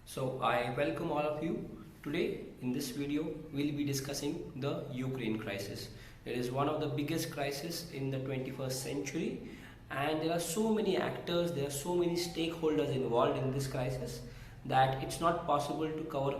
So I welcome all of you. Today in this video we'll be discussing the Ukraine crisis. It is one of the biggest crises in the 21st century, and there are so many actors, there are so many stakeholders involved in this crisis that it's not possible to cover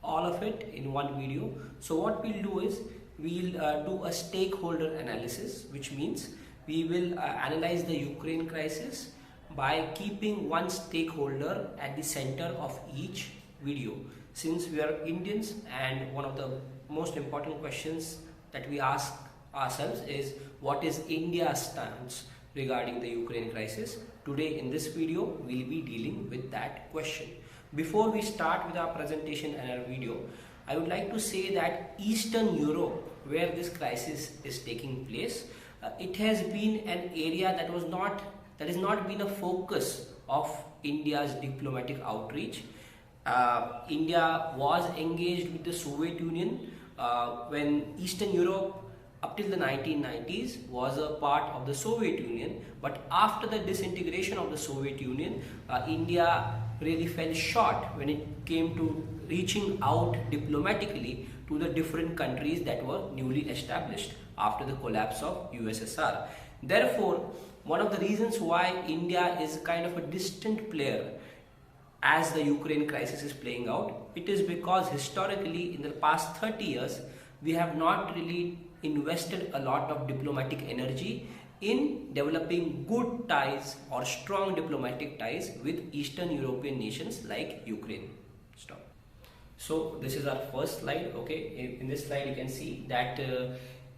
all of it in one video. So what we'll do is we'll do a stakeholder analysis, which means we will analyze the Ukraine crisis by keeping one stakeholder at the center of each video. Since we are Indians, and one of the most important questions that we ask ourselves is what is India's stance regarding the Ukraine crisis. Today in this video we'll be dealing with that question. Before we start with our presentation and our video, I would like to say that Eastern Europe, where this crisis is taking place, it has been an area that has not been a focus of India's diplomatic outreach. India was engaged with the Soviet Union when Eastern Europe up till the 1990s was a part of the Soviet Union, but after the disintegration of the Soviet Union, India really fell short when it came to reaching out diplomatically to the different countries that were newly established after the collapse of USSR. Therefore, one of the reasons why India is kind of a distant player as the Ukraine crisis is playing out, it is because historically in the past 30 years we have not really invested a lot of diplomatic energy in developing good ties or strong diplomatic ties with Eastern European nations like Ukraine. Stop. So this is our first slide. Okay, in this slide you can see that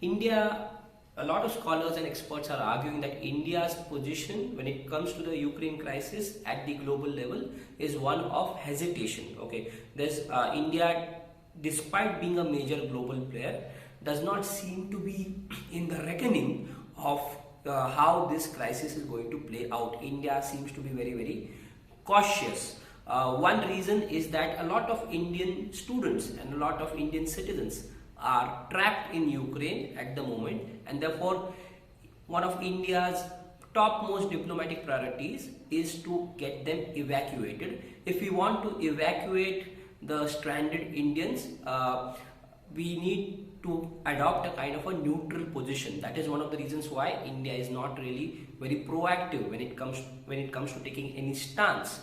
India, a lot of scholars and experts are arguing that India's position when it comes to the Ukraine crisis at the global level is one of hesitation. Okay, there's India, despite being a major global player, does not seem to be in the reckoning of how this crisis is going to play out. India seems to be very cautious. One reason is that a lot of Indian students and a lot of Indian citizens are trapped in Ukraine at the moment, and therefore one of India's topmost diplomatic priorities is to get them evacuated. If we want to evacuate the stranded Indians, we need to adopt a kind of a neutral position. That is one of the reasons why India is not really very proactive when it comes to taking any stance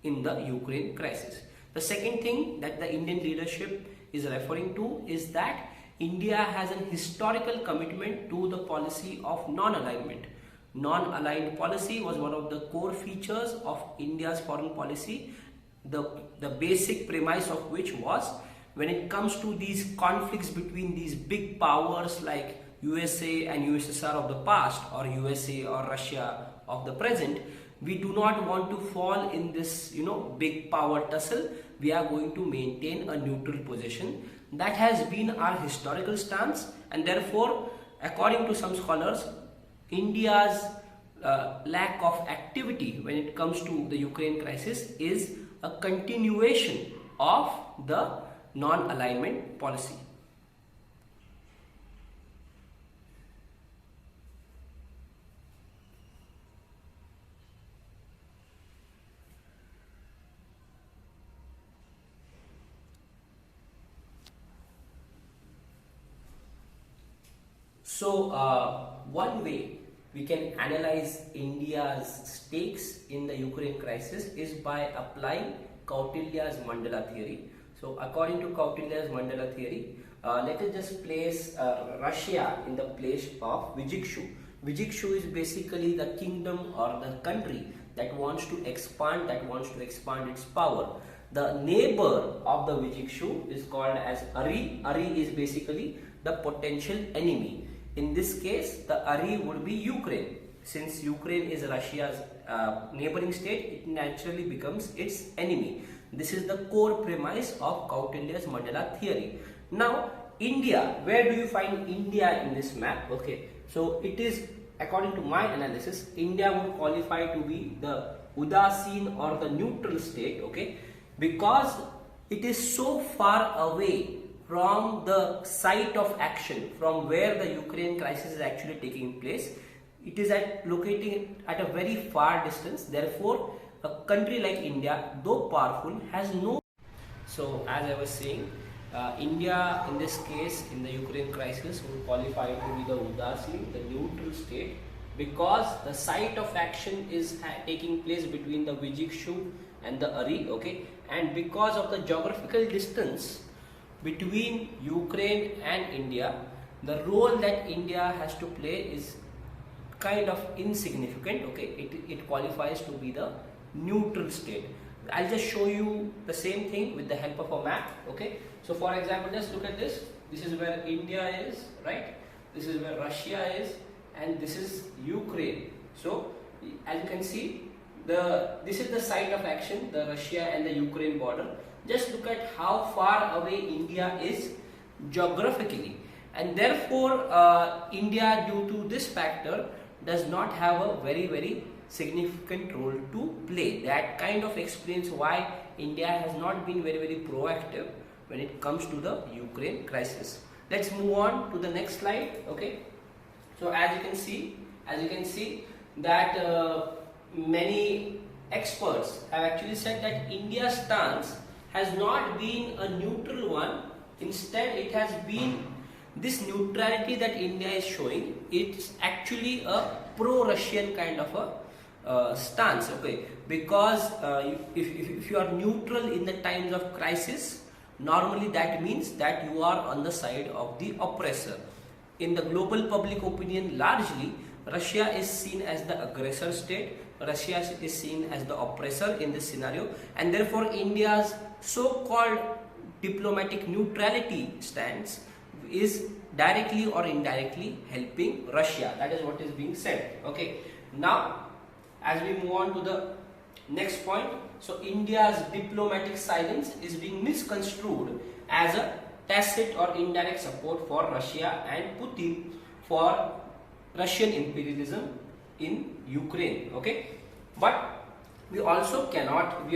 in the Ukraine crisis. The second thing that the Indian leadership is referring to is that India has an historical commitment to the policy of non-alignment. Non-aligned policy was one of the core features of India's foreign policy, the basic premise of which was, when it comes to these conflicts between these big powers like USA and USSR of the past, or USA or Russia of the present, we do not want to fall in this big power tussle. We are going to maintain a neutral position. That has been our historical stance, and therefore according to some scholars, India's lack of activity when it comes to the Ukraine crisis is a continuation of the non-alignment policy. So one way we can analyze India's stakes in the Ukraine crisis is by applying Kautilya's Mandala theory. So according to Kautilya's Mandala theory, let us just place Russia in the place of Vijikshu. Vijikshu is basically the kingdom or the country that wants to expand its power. The neighbor of the Vijikshu is called as Ari. Ari is basically the potential enemy. In this case, the Ari would be Ukraine. Since Ukraine is Russia's neighboring state, it naturally becomes its enemy. This is the core premise of Kautilya's Mandala theory. Now, India, where do you find India in this map? Okay, so it is, according to my analysis, India would qualify to be the Udasin or the neutral state, okay, because it is so far away from the site of action, from where the Ukraine crisis is actually taking place. It is located at a very far distance. Therefore, a country like India, though powerful, has no. So as I was saying, India in this case, in the Ukraine crisis, will qualify to be the Udasi, the neutral state, because the site of action is taking place between the Vijikshu and the Ari, okay, and because of the geographical distance between Ukraine and India, the role that India has to play is kind of insignificant, okay. It qualifies to be the neutral state. I'll just show you the same thing with the help of a map, okay. So for example, just look at this. This is where India is, right? This is where Russia is, and this is Ukraine. So as you can see, this is the site of action, the Russia and the Ukraine border. Just look at how far away India is geographically, and therefore India, due to this factor, does not have a very significant role to play. That kind of explains why India has not been very proactive when it comes to the Ukraine crisis. Let's move on to the next slide, okay. So as you can see that many experts have actually said that India's stance has not been a neutral one. Instead, it has been this neutrality that India is showing. It's actually a pro-Russian kind of a stance, okay, because if you are neutral in the times of crisis, normally that means that you are on the side of the oppressor. In the global public opinion, largely Russia is seen as the aggressor state, Russia is seen as the oppressor in this scenario, and therefore India's so-called diplomatic neutrality stance is directly or indirectly helping Russia. That is what is being said, okay. Now as we move on to the next point, so India's diplomatic silence is being misconstrued as a tacit or indirect support for Russia and Putin for Russian imperialism in Ukraine, okay. But we also cannot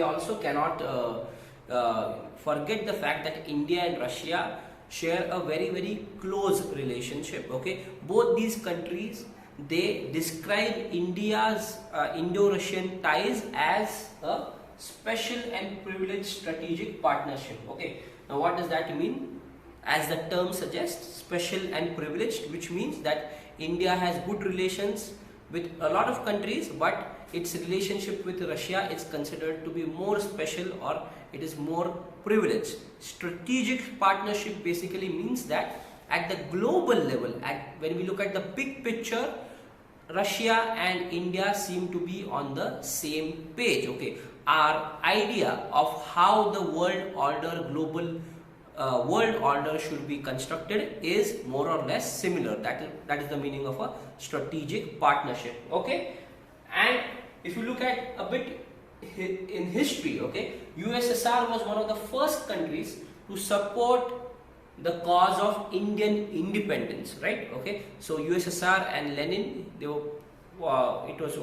forget the fact that India and Russia share a very close relationship, okay. Both these countries, they describe India's Indo-Russian ties as a special and privileged strategic partnership, okay. Now what does that mean? As the term suggests, special and privileged, which means that India has good relations with a lot of countries, but its relationship with Russia is considered to be more special, or it is more privileged. Strategic partnership basically means that at the global level, when we look at the big picture, Russia and India seem to be on the same page, okay. Our idea of how the world order should be constructed is more or less similar. That is the meaning of a strategic partnership, okay. And if you look at a bit in history, okay, USSR was one of the first countries to support the cause of Indian independence, right, okay. So USSR and Lenin, they were it was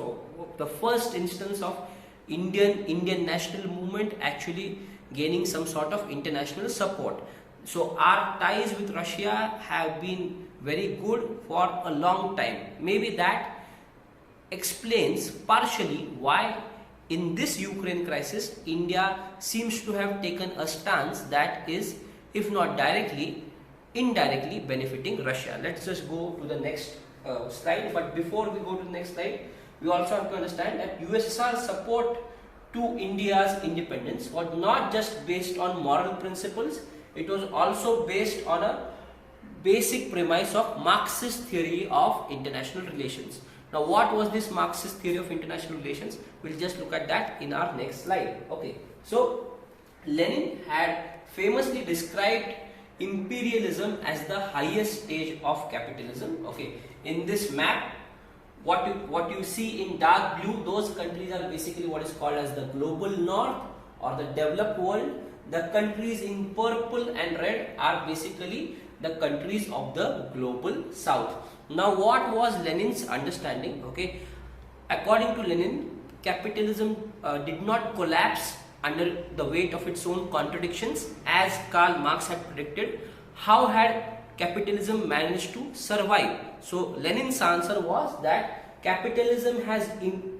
the first instance of Indian national movement actually gaining some sort of international support. So our ties with Russia have been very good for a long time. Maybe that explains partially why in this Ukraine crisis India seems to have taken a stance that is, if not directly, indirectly benefiting Russia. Let's just go to the next slide. But before we go to the next slide, we also have to understand that USSR support to India's independence was not just based on moral principles, it was also based on a basic premise of Marxist theory of international relations. Now what was this Marxist theory of international relations? We'll just look at that in our next slide, okay. So Lenin had famously described imperialism as the highest stage of capitalism, okay. In this map, what you see in dark blue, those countries are basically what is called as the global north or the developed world. The countries in purple and red are basically the countries of the global south. Now what was Lenin's understanding, okay? According to Lenin, capitalism did not collapse under the weight of its own contradictions as Karl Marx had predicted. How had capitalism managed to survive? So Lenin's answer was that capitalism has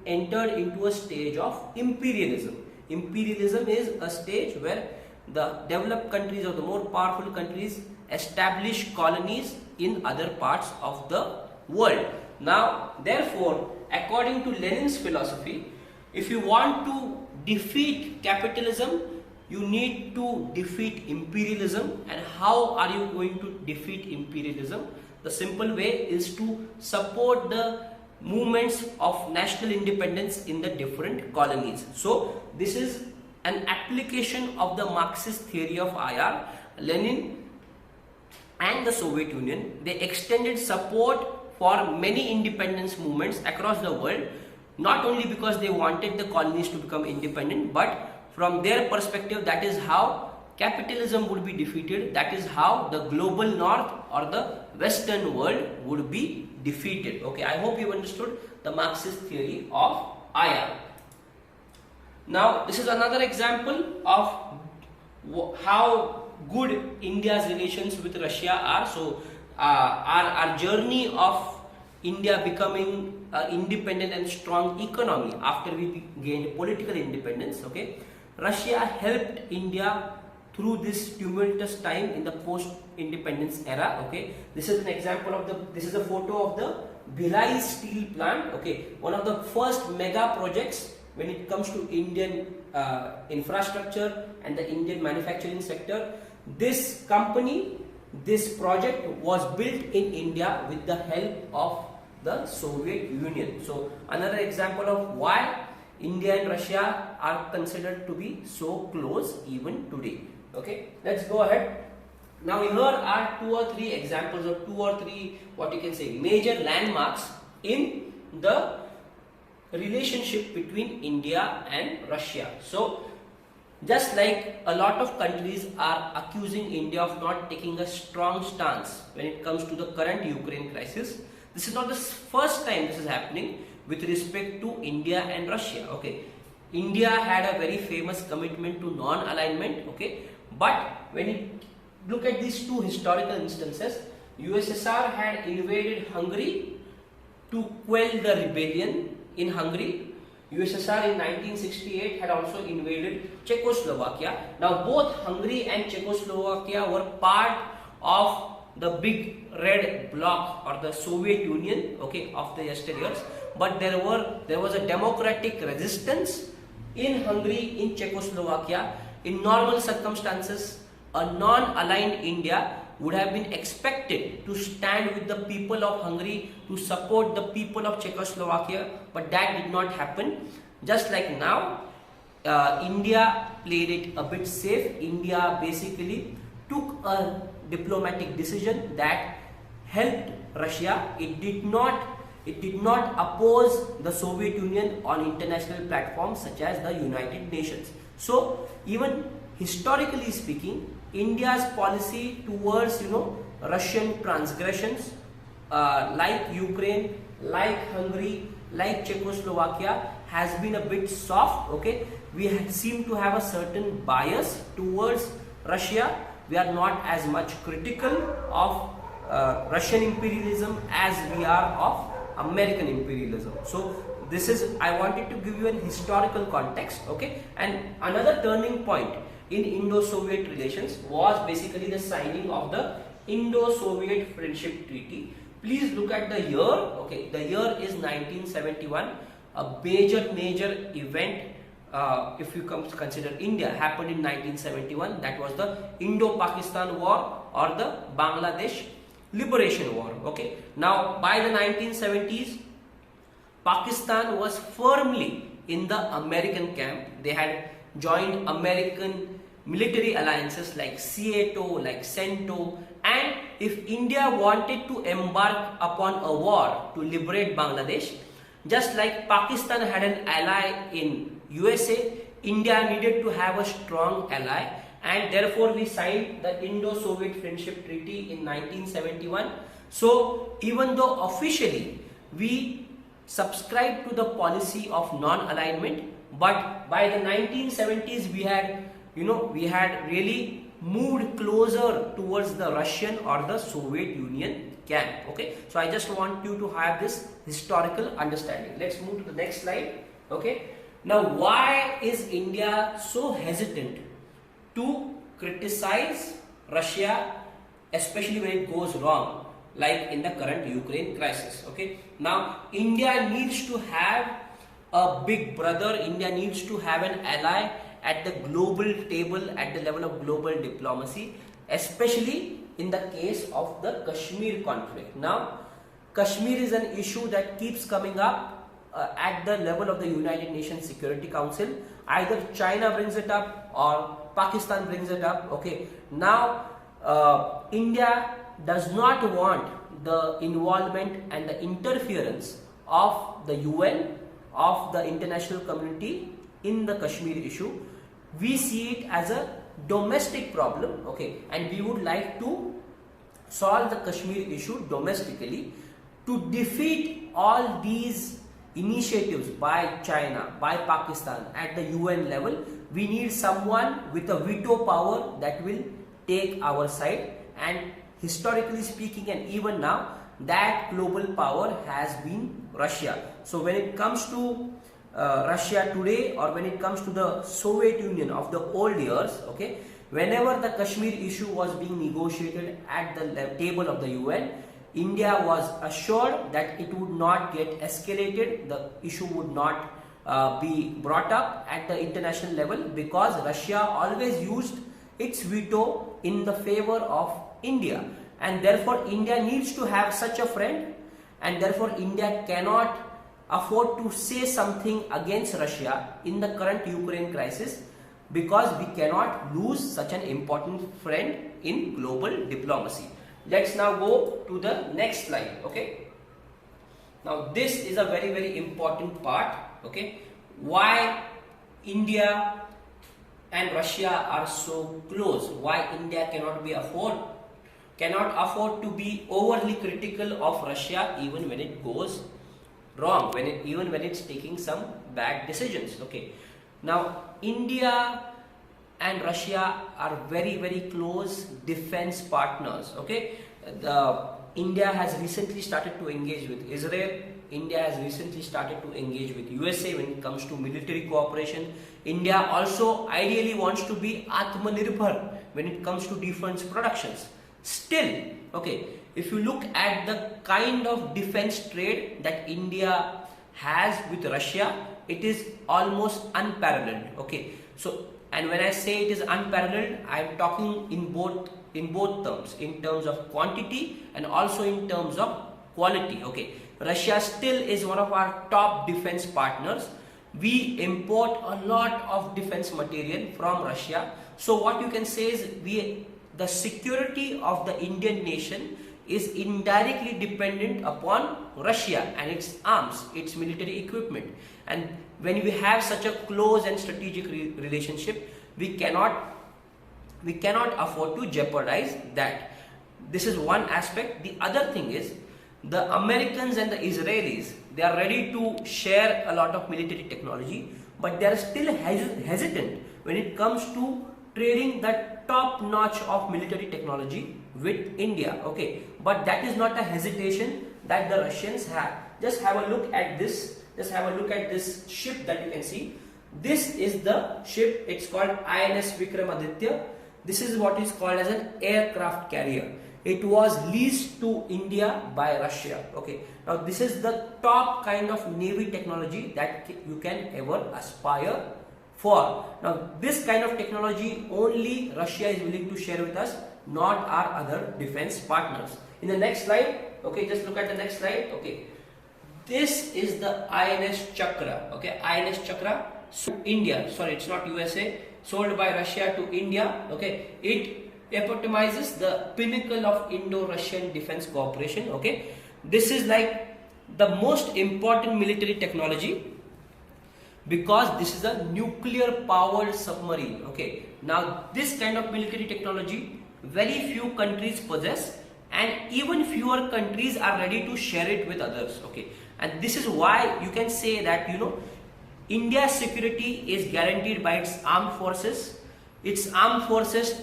entered into a stage of imperialism. Imperialism is a stage where the developed countries or the more powerful countries establish colonies in other parts of the world. Now, therefore, according to Lenin's philosophy, if you want to defeat capitalism, you need to defeat imperialism. And how are you going to defeat imperialism? The simple way is to support the movements of national independence in the different colonies. So this is an application of the Marxist theory of IR. Lenin and the Soviet Union, they extended support for many independence movements across the world, not only because they wanted the colonies to become independent, but from their perspective, that is how capitalism would be defeated. That is how the global north or the western world would be defeated. Okay, I hope you understood the Marxist theory of IR. Now, this is another example of how good India's relations with Russia are. So, our journey of India becoming independent and strong economy after we gained political independence. Okay, Russia helped India through this tumultuous time in the post-independence era. Okay, this is an example of this is a photo of the Bhilai steel plant. Okay, one of the first mega projects when it comes to Indian infrastructure and the Indian manufacturing sector. This company, this project was built in India with the help of the Soviet Union. So another example of why India and Russia are considered to be so close even today. Okay, let's go ahead. Now here are 2 or 3 examples of 2 or 3 what you can say major landmarks in the relationship between India and Russia. So just like a lot of countries are accusing India of not taking a strong stance when it comes to the current Ukraine crisis, this is not the first time this is happening with respect to India and Russia. Okay, India had a very famous commitment to non-alignment. Okay, but when you look at these 2 historical instances, USSR had invaded Hungary to quell the rebellion in Hungary. USSR in 1968 had also invaded Czechoslovakia. Now both Hungary and Czechoslovakia were part of the big red bloc or the Soviet Union, okay, of the yesteryears. But there was a democratic resistance in Hungary, in Czechoslovakia. In normal circumstances, a non-aligned India would have been expected to stand with the people of Hungary, to support the people of Czechoslovakia, but that did not happen. Just like now, India played it a bit safe. India basically took a diplomatic decision that helped Russia. It did not oppose the Soviet Union on international platforms such as the United Nations. So even historically speaking, India's policy towards Russian transgressions like Ukraine, like Hungary, like Czechoslovakia has been a bit soft. Okay, we seem to have a certain bias towards Russia. We are not as much critical of Russian imperialism as we are of American imperialism. So this is, I wanted to give you an historical context. Okay, and another turning point in Indo-Soviet relations was basically the signing of the Indo-Soviet Friendship Treaty. Please look at the year. Okay, the year is 1971. A major event, if you consider India, happened in 1971. That was the Indo-Pakistan War or the Bangladesh Liberation War. Okay, now by the 1970s, Pakistan was firmly in the American camp. They had joined American military alliances like SEATO, like CENTO, and if India wanted to embark upon a war to liberate Bangladesh, just like Pakistan had an ally in USA, India needed to have a strong ally, and therefore we signed the Indo-Soviet Friendship Treaty in 1971. So even though officially we subscribed to the policy of non-alignment, but by the 1970s we had really moved closer towards the Russian or the Soviet Union can. Okay, so I just want you to have this historical understanding. Let's move to the next slide. Okay, now why is India so hesitant to criticize Russia, especially when it goes wrong, like in the current Ukraine crisis? Okay, now India needs to have a big brother, India needs to have an ally at the global table, at the level of global diplomacy, especially in the case of the Kashmir conflict. Now, Kashmir is an issue that keeps coming up at the level of the United Nations Security Council. Either China brings it up or Pakistan brings it up. Okay, now India does not want the involvement and the interference of the UN, of the international community in the Kashmir issue. We see it as a domestic problem, okay, and we would like to solve the Kashmir issue domestically. To defeat all these initiatives by China, by Pakistan at the UN level, we need someone with a veto power that will take our side, and historically speaking and even now, that global power has been Russia. So when it comes to Russia today, or when it comes to the Soviet Union of the old years, okay, whenever the Kashmir issue was being negotiated at the table of the UN, India was assured that it would not get escalated, the issue would not be brought up at the international level, because Russia always used its veto in the favor of India, and therefore India needs to have such a friend, and therefore India cannot afford to say something against Russia in the current Ukraine crisis, because we cannot lose such an important friend in global diplomacy. Let's now go to the next slide. Okay, now this is a very, very important part. Okay, why India and Russia are so close, why India cannot afford to be overly critical of Russia even when it goes wrong, even when it's taking some bad decisions. Okay, now India and Russia are very, very close defense partners. Okay, India has recently started to engage with Israel. India has recently started to engage with USA when it comes to military cooperation. India also ideally wants to be Atmanirbhar when it comes to defense productions. Still, okay, if you look at the kind of defense trade that India has with Russia, it is almost unparalleled. Okay, so, and when I say it is unparalleled, I am talking in both terms, in terms of quantity and also in terms of quality. Okay, Russia still is one of our top defense partners. We import a lot of defense material from Russia. So what you can say is the security of the Indian nation is indirectly dependent upon Russia and its arms, its military equipment. And when we have such a close and strategic relationship, we cannot afford to jeopardize that. This is one aspect. The other thing is, the Americans and the Israelis, they are ready to share a lot of military technology, but they are still hesitant when it comes to trading the top notch of military technology with India. Okay, but that is not a hesitation that the Russians have. Just have a look at this. Just have a look at this ship that you can see. This is the ship. It's called INS Vikramaditya. This is what is called as an aircraft carrier. It was leased to India by Russia. Okay, now this is the top kind of navy technology that you can ever aspire for. Now this kind of technology only Russia is willing to share with us, not our other defense partners. In the next slide, okay, just look at the next slide. Okay, this is the INS Chakra. Okay, INS Chakra, so India, sorry, it's not USA, sold by Russia to India. Okay, it epitomizes the pinnacle of Indo-Russian defense cooperation. Okay, this is like the most important military technology because this is a nuclear powered submarine. Okay, now this kind of military technology very few countries possess, and even fewer countries are ready to share it with others. Okay, and this is why you can say that, you know, India's security is guaranteed by its armed forces. Its armed forces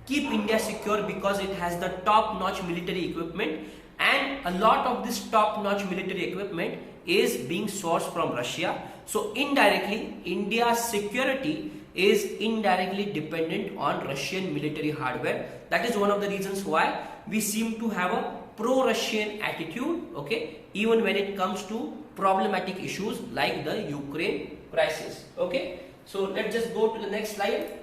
keep India secure because it has the top-notch military equipment, and a lot of this top-notch military equipment is being sourced from Russia. So indirectly, India's security is indirectly dependent on Russian military hardware. That is one of the reasons why we seem to have a pro-Russian attitude, okay, even when it comes to problematic issues like the Ukraine crisis. Okay, so let's just go to the next slide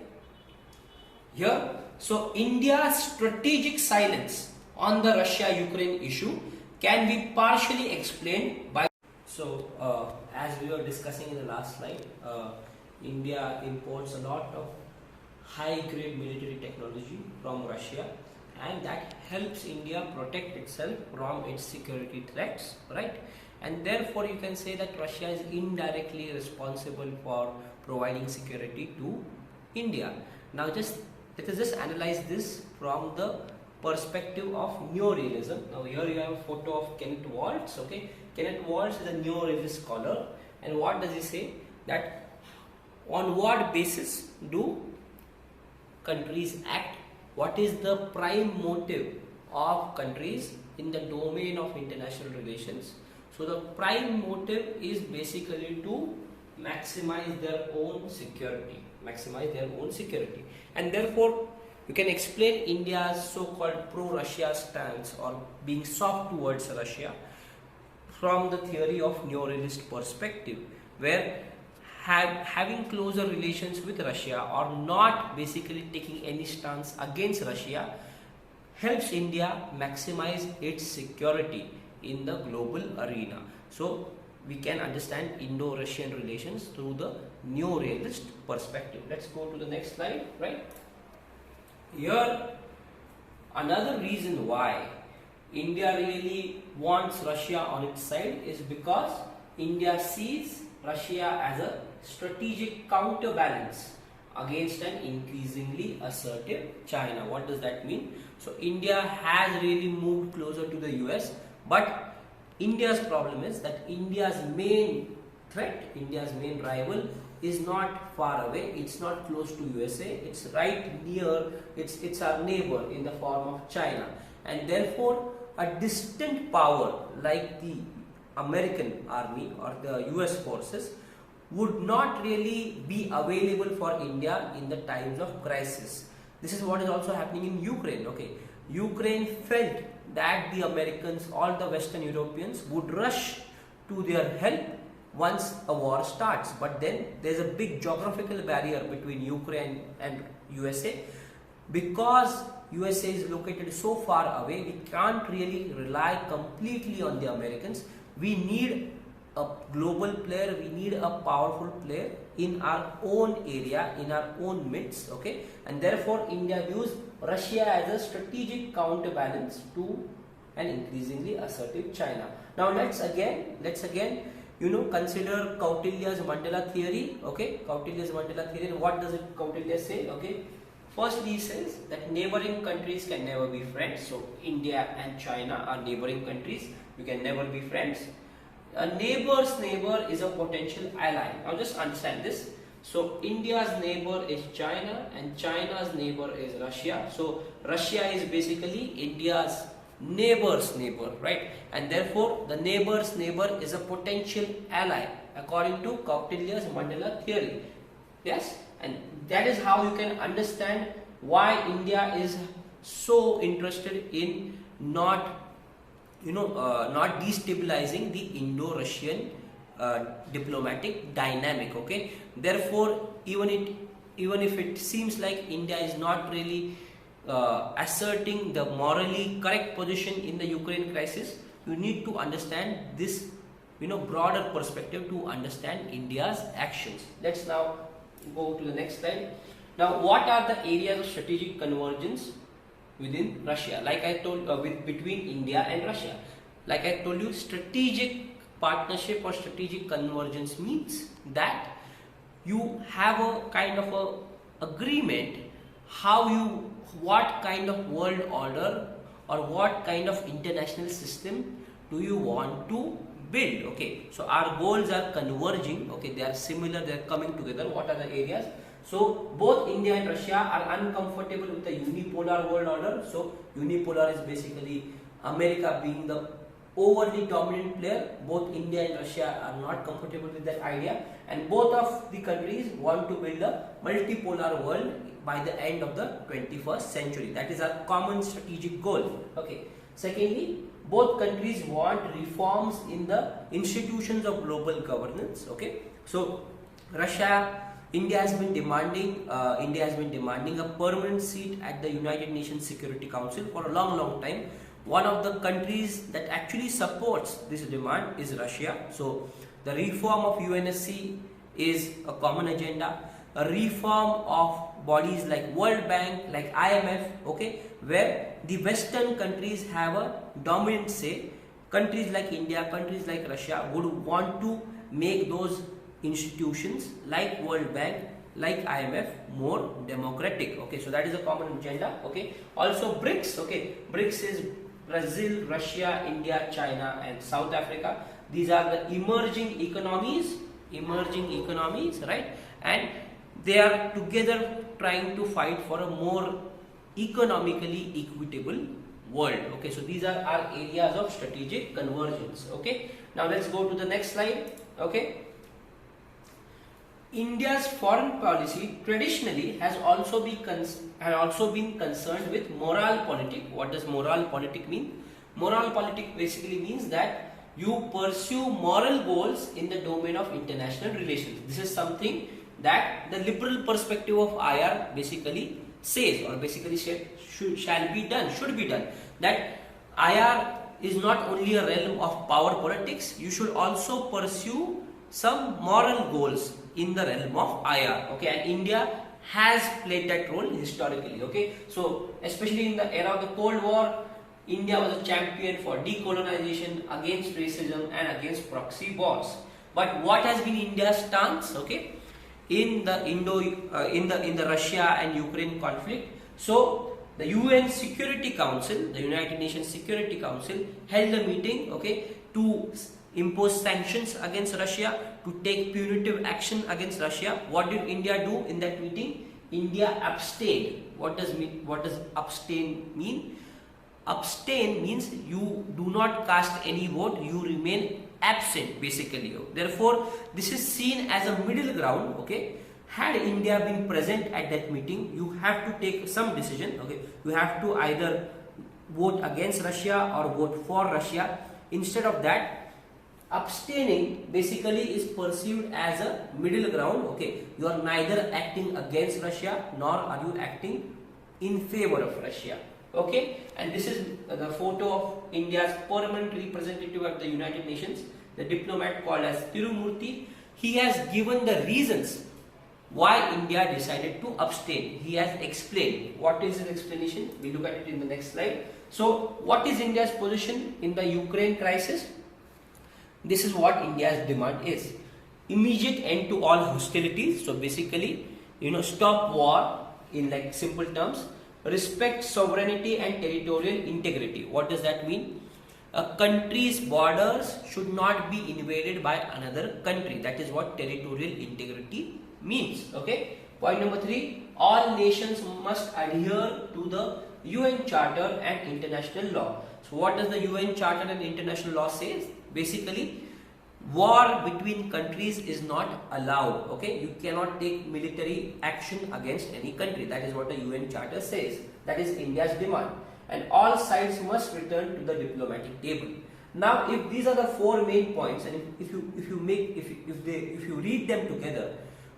here. So India's strategic silence on the Russia-Ukraine issue can be partially explained by, as we were discussing in the last slide, India imports a lot of high-grade military technology from Russia, and that helps India protect itself from its security threats, right? And therefore you can say that Russia is indirectly responsible for providing security to India. Now let us just analyze this from the perspective of neorealism. Now here you have a photo of Kenneth Waltz. Okay, Kenneth Waltz is a neorealist scholar, and what does he say? That on what basis do countries act? What is the prime motive of countries in the domain of international relations? So the prime motive is basically to maximize their own security, and therefore you can explain India's so-called pro-Russia stance or being soft towards Russia from the theory of neorealist perspective, where having closer relations with Russia or not basically taking any stance against Russia helps India maximize its security in the global arena. So we can understand Indo-Russian relations through the neorealist perspective. Let's go to the next slide, right? Here, another reason why India really wants Russia on its side is because India sees Russia as a strategic counterbalance against an increasingly assertive China. What does that mean? So India has really moved closer to the US, but India's problem is that India's main threat, India's main rival is not far away, it's not close to USA, it's right near, it's our neighbor in the form of China, and therefore a distant power like the American army or the US forces would not really be available for India in the times of crisis. This is what is also happening in Ukraine. Okay, Ukraine felt that the Americans, all the Western Europeans would rush to their help once a war starts, but then there's a big geographical barrier between Ukraine and USA. Because USA is located so far away, we can't really rely completely on the Americans. We need a global player, we need a powerful player in our own area, in our own midst, okay? And therefore India views Russia as a strategic counterbalance to an increasingly assertive China. Now let's again consider Kautilya's Mandela theory, okay? Kautilya's Mandela theory, what does Kautilya say, okay? Firstly, he says that neighboring countries can never be friends. So India and China are neighboring countries, you can never be friends. A neighbor's neighbor is a potential ally. Now just understand this. So India's neighbor is China and China's neighbor is Russia. So Russia is basically India's neighbor's neighbor, right? And therefore the neighbor's neighbor is a potential ally according to Kautilya's Mandela theory. Yes, and that is how you can understand why India is so interested in not destabilizing the Indo-Russian diplomatic dynamic, okay? Therefore, even if it seems like India is not really asserting the morally correct position in the Ukraine crisis, you need to understand this broader perspective to understand India's actions. Let's now go to the next slide. Now, what are the areas of strategic convergence within Russia? Like I told, between India and Russia, like I told you, strategic partnership or strategic convergence means that you have a kind of a agreement what kind of world order or what kind of international system do you want to build. Okay, so our goals are converging, okay, they are similar, they are coming together. What are the areas? So both India and Russia are uncomfortable with the unipolar world order. So unipolar is basically America being the overly dominant player. Both India and Russia are not comfortable with that idea, and both of the countries want to build a multipolar world by the end of the 21st century. That is our common strategic goal. Okay. Secondly, both countries want reforms in the institutions of global governance. Okay. So India has been demanding a permanent seat at the United Nations Security Council for a long time. One of the countries that actually supports this demand is Russia. So the reform of UNSC is a common agenda. A reform of bodies like World Bank, like IMF, okay, where the Western countries have a dominant say. Countries like India, countries like Russia would want to make those institutions like World Bank, like IMF more democratic. Okay, so that is a common agenda. Okay, also BRICS. Okay, BRICS is Brazil, Russia, India, China, and South Africa. These are the emerging economies, right? And they are together trying to fight for a more economically equitable world. Okay, so these are our areas of strategic convergence. Okay, now let's go to the next slide. Okay, India's foreign policy traditionally has also been concerned with moralpolitik. What does moralpolitik mean? Moralpolitik basically means that you pursue moral goals in the domain of international relations. This is something that the liberal perspective of IR basically says, or basically should be done. That IR is not only a realm of power politics. You should also pursue some moral goals in the realm of IR. Okay, and India has played that role historically. Okay, so especially in the era of the Cold War, India was a champion for decolonization, against racism, and against proxy wars. But what has been India's stance? Okay, in the Russia and Ukraine conflict. So the UN Security Council, the United Nations Security Council, held a meeting. Okay, to impose sanctions against Russia, to take punitive action against Russia. What did India do in that meeting? India abstained. What does abstain mean? Abstain means you do not cast any vote, you remain absent basically. Therefore, this is seen as a middle ground. Okay, had India been present at that meeting, you have to take some decision. Okay, you have to either vote against Russia or vote for Russia. Instead of that, abstaining basically is perceived as a middle ground. Okay, you are neither acting against Russia nor are you acting in favor of Russia. Okay, and this is the photo of India's permanent representative at the United Nations, the diplomat called as Tirumurti. He has given the reasons why India decided to abstain. He has explained. What is his explanation? We look at it in the next slide. So, what is India's position in the Ukraine crisis? This is what India's demand is: immediate end to all hostilities. So basically, stop war in like simple terms. Respect sovereignty and territorial integrity. What does that mean? A country's borders should not be invaded by another country. That is what territorial integrity means. Okay. Point number 3. All nations must adhere to the UN Charter and international law. So what does the UN Charter and international law say? Basically, war between countries is not allowed. Okay, you cannot take military action against any country. That is what the UN Charter says. That is India's demand. And all sides must return to the diplomatic table. Now, if these are the 4 main points, and if you read them together,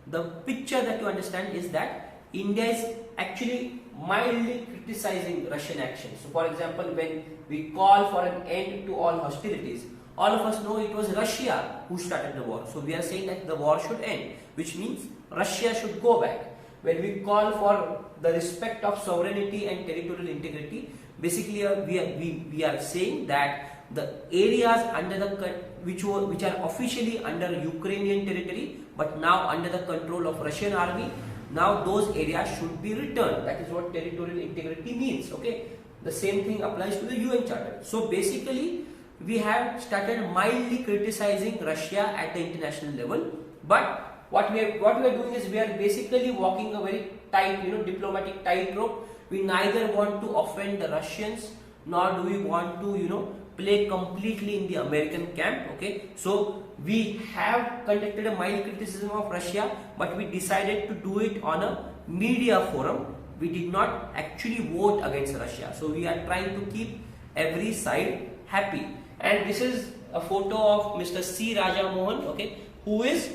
the picture that you understand is that India is actually mildly criticizing Russian actions. So, for example, when we call for an end to all hostilities, all of us know it was Russia who started the war. So we are saying that the war should end, which means Russia should go back. When we call for the respect of sovereignty and territorial integrity, basically we are saying that the areas under the which are officially under Ukrainian territory but now under the control of Russian army, now those areas should be returned. That is what territorial integrity means. Okay, the same thing applies to the UN Charter. So basically, we have started mildly criticizing Russia at the international level, but what we are doing is we are basically walking a very tight, diplomatic tightrope. We neither want to offend the Russians nor do we want to, play completely in the American camp. Okay, so we have conducted a mild criticism of Russia, but we decided to do it on a media forum. We did not actually vote against Russia. So we are trying to keep every side happy. And this is a photo of Mr. C. Raja Mohan, okay, who is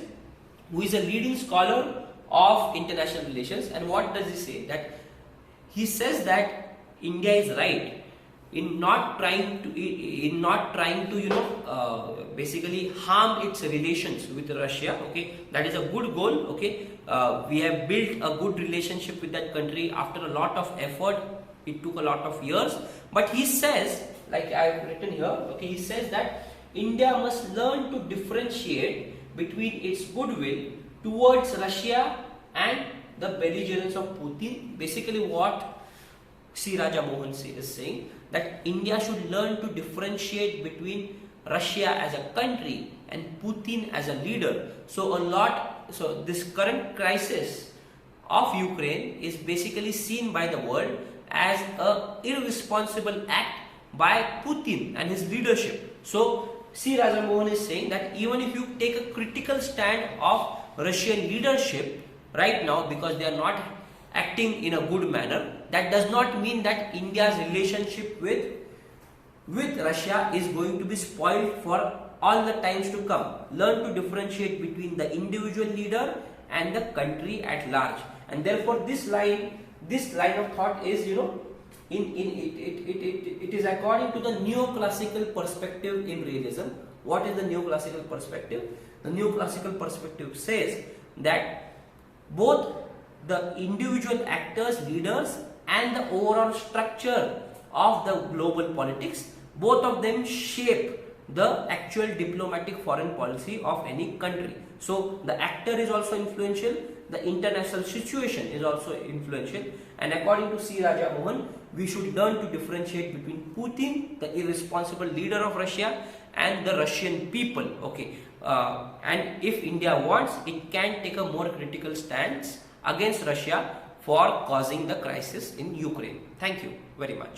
a leading scholar of international relations. And what does he say? That he says that India is right in not trying to basically harm its relations with Russia. Okay, that is a good goal. Okay, we have built a good relationship with that country after a lot of effort. It took a lot of years, but he says, like I have written here, okay, he says that India must learn to differentiate between its goodwill towards Russia and the belligerence of Putin. Basically what C. Raja Mohan is saying, that India should learn to differentiate between Russia as a country and Putin as a leader. So this current crisis of Ukraine is basically seen by the world as a irresponsible act by Putin and his leadership. So C. Raja Mohan is saying that even if you take a critical stand of Russian leadership right now because they are not acting in a good manner, that does not mean that India's relationship with Russia is going to be spoiled for all the times to come. Learn to differentiate between the individual leader and the country at large. And therefore this line of thought is, it is according to the neoclassical perspective in realism. What is the neoclassical perspective? The neoclassical perspective says that both the individual actors, leaders, and the overall structure of the global politics, both of them shape the actual diplomatic foreign policy of any country. So the actor is also influential, the international situation is also influential, and according to C. Raja Mohan, we should learn to differentiate between Putin, the irresponsible leader of Russia, and the Russian people. Okay, and if India wants, it can take a more critical stance against Russia for causing the crisis in Ukraine. Thank you very much.